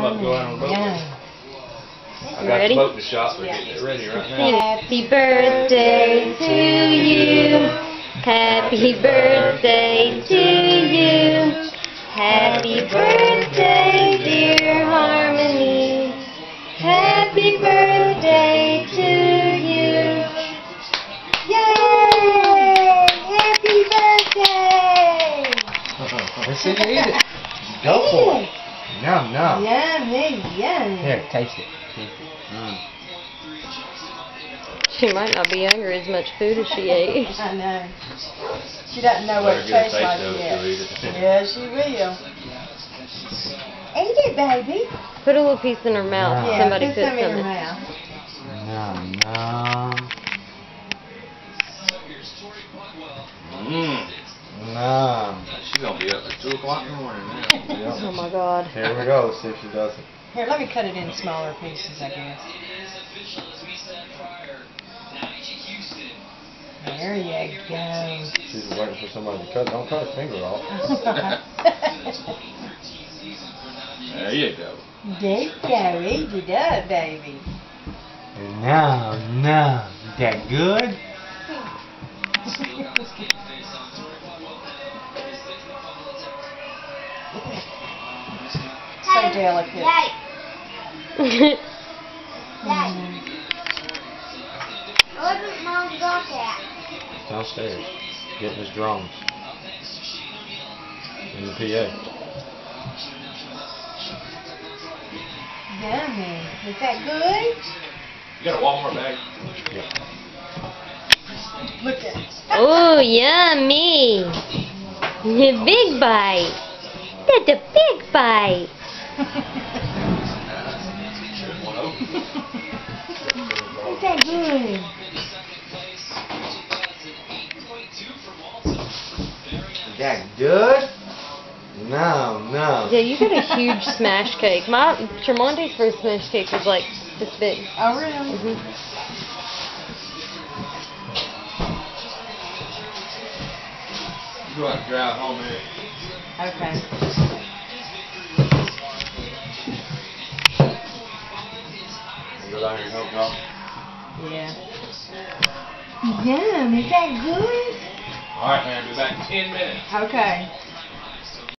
boat, go out on the boat. Yeah. I got the boat in the shop. We're getting it ready right now. Happy birthday to you. Happy birthday to you. Happy birthday, dear Harmony. Happy birthday to you. Yay! Happy birthday! Let's see you eat it. Go for it. Yum, yum. Yummy, yummy. Here, taste it. She might not be hungry as much food as she ate. I know. She doesn't know what it tastes like yet. Yeah, she will. Eat it, baby. Put a little piece in her mouth. Yeah, Somebody put put some in some her in. mouth. Yum, yum. Yum. She's gonna be up at 2 o'clock in the morning now. Oh my God. Here we go. Let's see if she does it. Here, let me cut it in smaller pieces, I guess. There you go. She's waiting for somebody to cut. Don't cut her finger off. There you go. There you go. Eat it up, baby. Yum, yum. Is that good? So delicate. Where's Mom's dog at? Downstairs. Getting his drums. In the PA. Yummy. Is that good? You got a Walmart bag? Look at it. Oh, yummy. Big bite. That's a big bite. Is that good? Is that good? No, no. Yeah, you got a huge smash cake. Tremonti's first smash cake was like this big. Oh, really? You go out and drive home there. Okay. Go down here and help y'all. Yeah. Yum. Is that good? Alright, man, be back in 10 minutes. Okay.